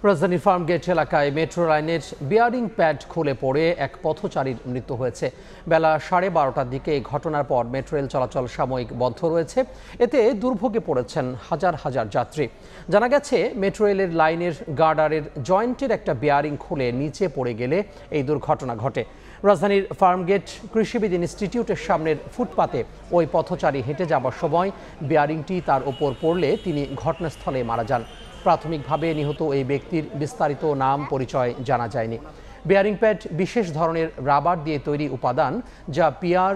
রাজধানীর ফার্মগেট এলাকায় মেট্রো লাইনের বিয়ারিং প্যাড খুলে পড়ে এক পথচারীর মৃত্যু হয়েছে। বেলা 12:30টার দিকে এই ঘটনার পর মেট্রো রেল চলাচল সাময়িক বন্ধ রয়েছে। এতে দুর্ভোগে পড়েছেন হাজার হাজার যাত্রী। জানা গেছে, মেট্রো রেলের লাইনের গার্ডারের জয়েন্টের একটা বিয়ারিং খুলে নিচে পড়ে গেলে এই দুর্ঘটনা ঘটে। রাজধানীর ফার্মগেট কৃষিবিদ ইনস্টিটিউটের সামনের ফুটপাতে ওই পথচারী হেঁটে যাবার সময় বিয়ারিংটি তার ওপর পড়লে তিনি ঘটনাস্থলে মারা যান। প্রাথমিকভাবে নিহত এই ব্যক্তির বিস্তারিত নাম পরিচয় জানা যায়নি। বিয়ারিং প্যাড বিশেষ ধরনের রাবার দিয়ে তৈরি উপাদান, যা পিয়ার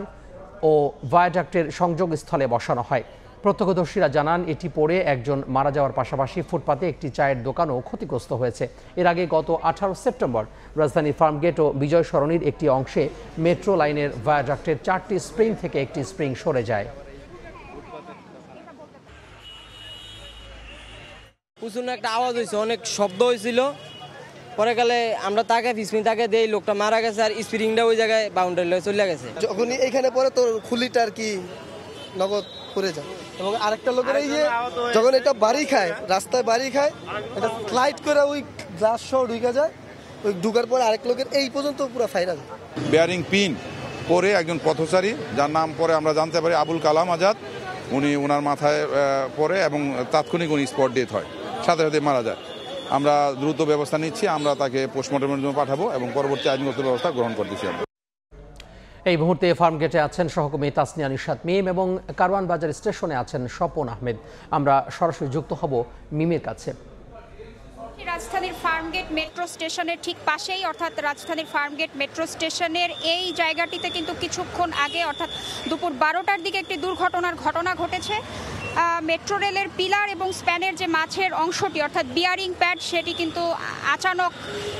ও ভায়াডাক্টের সংযোগস্থলে বসানো হয়। প্রত্যক্ষদর্শীরা জানান, এটি পড়ে একজন মারা যাওয়ার পাশাপাশি ফুটপাতে একটি চায়ের দোকানও ক্ষতিগ্রস্ত হয়েছে। এর আগে গত 18 সেপ্টেম্বর রাজধানীর ফার্মগেট ও বিজয় সরণির একটি অংশে মেট্রো লাইনের ভায়াডাক্টের 4টি স্প্রিং থেকে একটি স্প্রিং সরে যায়। প্রচুর একটা আওয়াজ হয়েছে, অনেক শব্দ হয়েছিল। পরে গেলে আমরা তাকে ফিসমিন তাকে দেই, লোকটা মারা গেছে আর স্প্রিংটা ওই জায়গায় বাউন্ডারি লয়ে চলে গেছে। যখনই এইখানে পরে তোর খুলিটা আর কি নগদ পড়ে যায়। এবং আরেকটা লোকের এই যে যখন এটা বাড়ি খায়, রাস্তায় বাড়ি খায়, এটা স্লাইড করে ওই গ্লাস সহ ঢুকে যায়। ওই ঢুকার পরে আরেক লোকের এই পর্যন্ত পুরো ফাইনাল। বিয়ারিং পিন পরে একজন পথচারী, যার নাম পরে আমরা জানতে পারি আবুল কালাম আজাদ, উনি ওনার মাথায় পড়ে এবং তাৎক্ষণিক উনি স্পট ডেথ হয়, সাথে সাথে মারা যায়। আমরা দ্রুত ব্যবস্থা নিচ্ছি, আমরা তাকে পোস্টমর্টমের জন্য পাঠাবো এবং পরবর্তী আইনগত ব্যবস্থা গ্রহণ করতেছি। এই মুহূর্তে ফার্মগেটে আছেন সহকর্মী তাসনিয়া নিশাত মিম এবং কারওয়ান বাজার স্টেশনে আছেন স্বপন আহমেদ। আমরা সরাসরি যুক্ত হব মিমের কাছে। রাজধানীর ফার্মগেট মেট্রো স্টেশনের ঠিক পাশেই, অর্থাৎ রাজধানীর ফার্মগেট মেট্রো স্টেশনের এই জায়গাটিতে কিন্তু কিছুক্ষণ আগে অর্থাৎ দুপুর 12টার দিকে একটি দুর্ঘটনার ঘটনা ঘটেছে। মেট্রো রেলের পিলার এবং স্প্যানের যে মাঝের অংশটি অর্থাৎ বিয়ারিং প্যাড, সেটি কিন্তু আচানক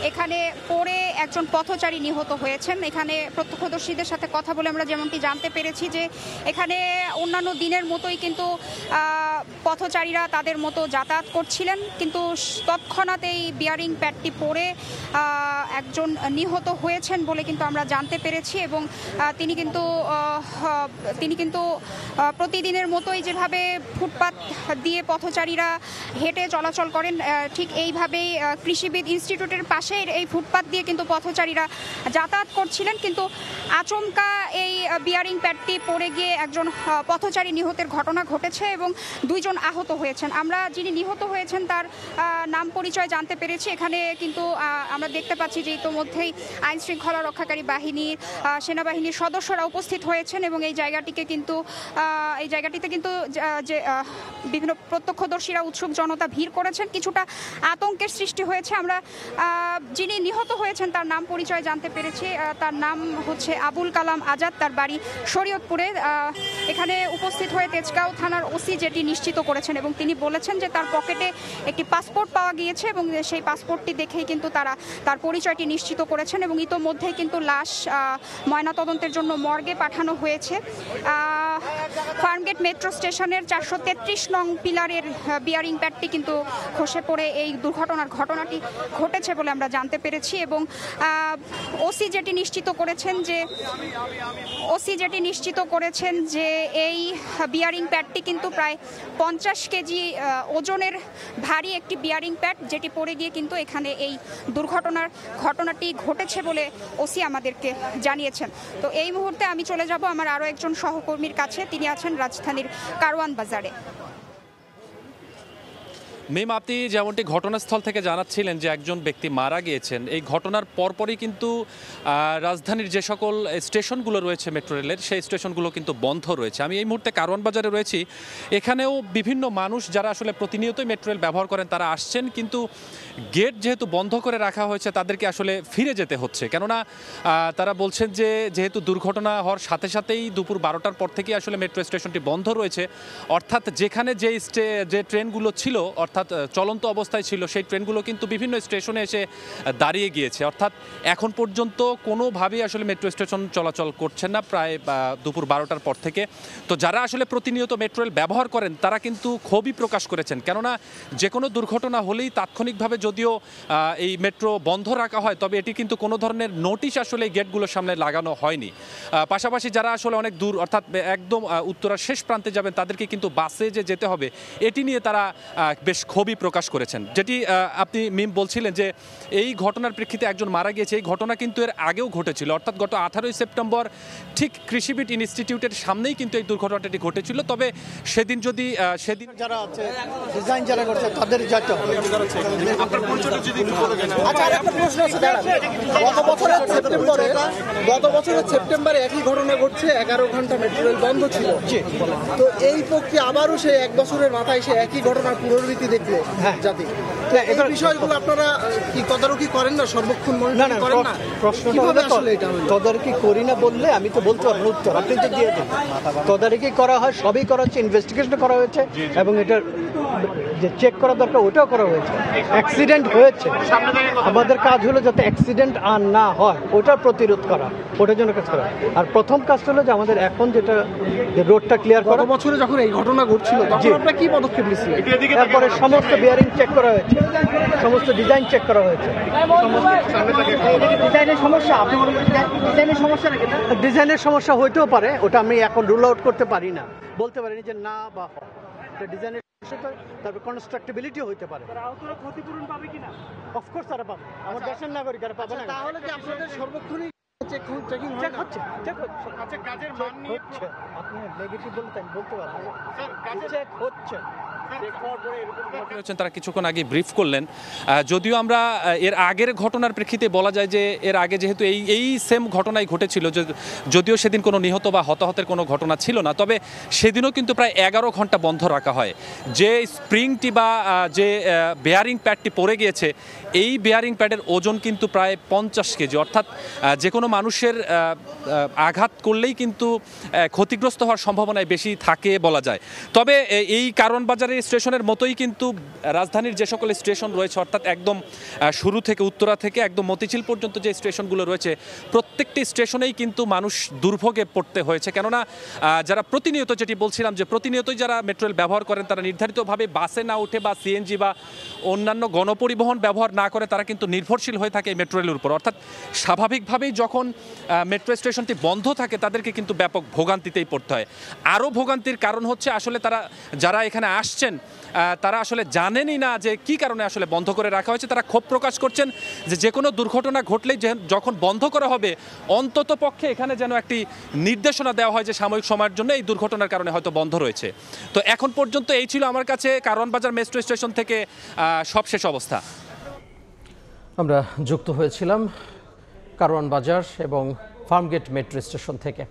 এখানে পড়ে একজন পথচারী নিহত হয়েছেন। এখানে প্রত্যক্ষদর্শীদের সাথে কথা বলে আমরা যেমনটি জানতে পেরেছি যে এখানে অন্যান্য দিনের মতোই কিন্তু পথচারীরা তাদের মতো যাতায়াত করছিলেন, কিন্তু তৎক্ষণাৎ এই বিয়ারিং প্যাডটি পড়ে একজন নিহত হয়েছেন বলে কিন্তু আমরা জানতে পেরেছি। এবং তিনি কিন্তু প্রতিদিনের মতোই যেভাবে ফুটপাত দিয়ে পথচারীরা হেঁটে চলাচল করেন, ঠিক এইভাবেই কৃষিবিদ ইনস্টিটিউটের পাশের এই ফুটপাত দিয়ে কিন্তু পথচারীরা যাতায়াত করছিলেন। কিন্তু আচমকা এই বিয়ারিং প্যাডটি পড়ে গিয়ে একজন পথচারী নিহতের ঘটনা ঘটেছে এবং দুইজন আহত হয়েছেন। আমরা যিনি নিহত হয়েছেন তার নাম পরিচয় জানতে পেরেছি। এখানে কিন্তু আমরা দেখতে পাচ্ছি যে ইতোমধ্যেই আইন শৃঙ্খলা রক্ষাকারী বাহিনীর সেনাবাহিনীর সদস্যরা উপস্থিত হয়েছেন এবং এই জায়গাটিতে কিন্তু যে বিভিন্ন প্রত্যক্ষদর্শীরা, উৎসুক জনতা ভিড় করেছেন, কিছুটা আতঙ্কের সৃষ্টি হয়েছে। আমরা যিনি নিহত হয়েছেন তার নাম পরিচয় জানতে পেরেছি। তার নাম হচ্ছে আবুল কালাম আজাদ, তার বাড়ি শরীয়তপুরে। এখানে উপস্থিত হয়ে তেজগাঁও থানার ওসি যেটি নিশ্চিত করেছেন এবং তিনি বলেছেন যে তার পকেটে একটি পাসপোর্ট পাওয়া গিয়েছে এবং সেই পাসপোর্টটি দেখেই কিন্তু তারা তার পরিচয়টি নিশ্চিত করেছেন এবং ইতোমধ্যেই কিন্তু লাশ ময়নাতদন্তের জন্য মর্গে পাঠানো হয়েছে। ফার্মগেট মেট্রো স্টেশনের 433 নং পিলারের বিয়ারিং প্যাডটি কিন্তু খসে পড়ে এই ঘটনাটি ঘটেছে বলে আমরা জানতে পেরেছি এবং ওসি যেটি নিশ্চিত করেছেন যে এই বিয়ারিং প্যাডটি কিন্তু প্রায় 50 কেজি ওজনের ভারী একটি বিয়ারিং প্যাড, যেটি পড়ে গিয়ে কিন্তু এখানে এই ঘটনাটি ঘটেছে বলে ওসি আমাদেরকে জানিয়েছেন। তো এই মুহূর্তে আমি চলে যাব আমার আরও একজন সহকর্মীর কাছে, তিনি আছেন রাজধানীর কারওয়ান বাজারে। মিম, আপনি যেমনটি ঘটনাস্থল থেকে জানাচ্ছিলেন যে একজন ব্যক্তি মারা গিয়েছেন, এই ঘটনার পরপরই কিন্তু রাজধানীর যে সকল স্টেশনগুলো রয়েছে মেট্রো রেলের, সেই স্টেশনগুলো কিন্তু বন্ধ রয়েছে। আমি এই মুহূর্তে কারওয়ান বাজারে রয়েছি। এখানেও বিভিন্ন মানুষ যারা আসলে প্রতিনিয়তই মেট্রো রেল ব্যবহার করেন তারা আসছেন, কিন্তু গেট যেহেতু বন্ধ করে রাখা হয়েছে তাদেরকে আসলে ফিরে যেতে হচ্ছে। কেননা তারা বলছেন যে যেহেতু দুর্ঘটনা হওয়ার সাথে সাথেই দুপুর 12টার পর থেকে আসলে মেট্রো স্টেশনটি বন্ধ রয়েছে, অর্থাৎ যেখানে যে ট্রেনগুলো ছিল অর্থাৎ চলন্ত অবস্থায় ছিল সেই ট্রেনগুলো কিন্তু বিভিন্ন স্টেশনে এসে দাঁড়িয়ে গিয়েছে। অর্থাৎ এখন পর্যন্ত কোনোভাবেই আসলে মেট্রো স্টেশন চলাচল করছেন না প্রায় দুপুর 12টার পর থেকে। তো যারা আসলে প্রতিনিয়ত মেট্রো রেল ব্যবহার করেন তারা কিন্তু ক্ষোভই প্রকাশ করেছেন, কেননা যে কোনো দুর্ঘটনা হলেই তাৎক্ষণিকভাবে যদিও এই মেট্রো বন্ধ রাখা হয়, তবে এটি কিন্তু কোনো ধরনের নোটিশ আসলে এই গেটগুলোর সামনে লাগানো হয়নি। পাশাপাশি যারা আসলে অনেক দূর অর্থাৎ একদম উত্তরার শেষ প্রান্তে যাবেন তাদেরকে কিন্তু বাসে যে যেতে হবে এটি নিয়ে তারা বেশ ক্ষোভই প্রকাশ করেছেন। যেটি আপনি মিম বলছিলেন যে এই ঘটনার প্রেক্ষিতে একজন মারা গিয়েছে, এই ঘটনা কিন্তু এর আগেও ঘটেছিল, অর্থাৎ গত 18ই সেপ্টেম্বর ঠিক কৃষিবিদ ইনস্টিটিউটের সামনেই কিন্তু এই দুর্ঘটনাটি ঘটেছিল। তবে সেদিন যদি সেদিন যারা আছে ডিজাইন যারা করছে তাদের যাইতে হবে। আচ্ছা, আরেকটা প্রশ্ন আছে, গত বছরের সেপ্টেম্বরে একই ঘটনা ঘটছে, 11 ঘন্টা মেট্রো রেল বন্ধ ছিল। তো এই প্রক্রিয়া আবারও সেই 1 বছরের মাথায় সে একই ঘটনার পুনরাবৃত্তি দেখলো জাতি। এই বিষয়গুলো আপনারা কি তদারকি করেন না, সর্বক্ষণ মনিটরিং করেন না? প্রশ্নটা হলো তদারকি করি না বললে আমি তো বলতে পারবো উত্তর, আপনি তো দিয়ে দেন। তদারকি করা হয়, সবই করা হচ্ছে, ইনভেস্টিগেশন করা হয়েছে এবং এটার যে চেক করা দরকার ওটাও করা হয়েছে। অ্যাক্সিডেন্ট হয়েছে, আমাদের কাজ হলো যাতে অ্যাক্সিডেন্ট আর না হয় ওটা প্রতিরোধ করা, ওটার জন্য কাজ করা। আর প্রথম কাজটা হলো যে আমাদের এখন যেটা যে রোডটা ক্লিয়ার করা। গত বছরে যখন এই ঘটনা ঘটছিল তখন আপনারা কি পদক্ষেপ নিয়েছিলেন? তারপরে সমস্ত বিয়ারিং চেক করা হয়েছে, সমস্ত ডিজাইন চেক করা হয়েছে। ডিজাইনের সমস্যা হইতেও পারে, ওটা আমি এখন রুল আউট করতে পারি না, বলতে পারি যে না বা ডিজাইনের সমস্যা, তারপর কনস্ট্রাক্টেবিলিটি হইতে পারে। ক্ষতিপূরণ পাবে কিনা? অফকোর্স তারা পাবে, আমার দেশের নাগরিকরা পাবে না। তাহলে কি আপনাদের সর্বক্ষণই চেক হচ্ছে, চেক হচ্ছে। আচ্ছা, কাজের মান নিয়ে আপনি নেগেটিভ বলতে আমি বলতে পারবো, চেক হচ্ছে। তারা কিছুক্ষণ আগে ব্রিফ করলেন। যদিও আমরা এর আগের ঘটনার প্রেক্ষিতে বলা যায় যে এর আগে যেহেতু এই সেম ঘটনাই ঘটেছিল, যদিও সেদিন কোনো নিহত বা হতাহতের কোনো ঘটনা ছিল না, তবে সেদিনও কিন্তু প্রায় 11 ঘন্টা বন্ধ রাখা হয়। যে স্প্রিংটি বা যে বেয়ারিং প্যাডটি পড়ে গিয়েছে, এই বেয়ারিং প্যাডের ওজন কিন্তু প্রায় 50 কেজি, অর্থাৎ যে কোনো মানুষের আঘাত করলেই কিন্তু ক্ষতিগ্রস্ত হওয়ার সম্ভাবনায় বেশি থাকে বলা যায়। তবে এই কারওয়ান বাজারের স্টেশনের মতোই কিন্তু রাজধানীর যে সকল স্টেশন রয়েছে, অর্থাৎ একদম শুরু থেকে উত্তরা থেকে একদম মতিঝিল পর্যন্ত যে স্টেশনগুলো রয়েছে, প্রত্যেকটি স্টেশনেই কিন্তু মানুষ দুর্ভোগে পড়তে হয়েছে। কেননা যারা প্রতিনিয়ত, যেটি বলছিলাম যে প্রতিনিয়তই যারা মেট্রো রেল ব্যবহার করেন, তারা নির্ধারিতভাবে বাসে না উঠে বা সিএনজি বা অন্যান্য গণপরিবহন ব্যবহার না করে তারা কিন্তু নির্ভরশীল হয়ে থাকে এই মেট্রো রেলের উপর। অর্থাৎ স্বাভাবিকভাবেই যখন মেট্রো স্টেশনটি বন্ধ থাকে তাদেরকে কিন্তু ব্যাপক ভোগান্তিতেই পড়তে হয়। আরও ভোগান্তির কারণ হচ্ছে আসলে যারা এখানে আসছেন তারা আসলে জানেনই না যে কি কারণে আসলে বন্ধ করে রাখা হয়েছে। তারা ক্ষোভ প্রকাশ করছেন যে কোনো দুর্ঘটনা ঘটলেই যখন বন্ধ করা হবে অন্তত পক্ষে এখানে যেন একটি নির্দেশনা দেওয়া হয় যে সাময়িক সময়ের জন্য এই দুর্ঘটনার কারণে হয়তো বন্ধ রয়েছে। তো এখন পর্যন্ত এই ছিল আমার কাছে কারওয়ান বাজার মেট্রো স্টেশন থেকে সবশেষ অবস্থা। আমরা যুক্ত হয়েছিলাম কারওয়ান বাজার এবং ফার্মগেট মেট্রো স্টেশন থেকে।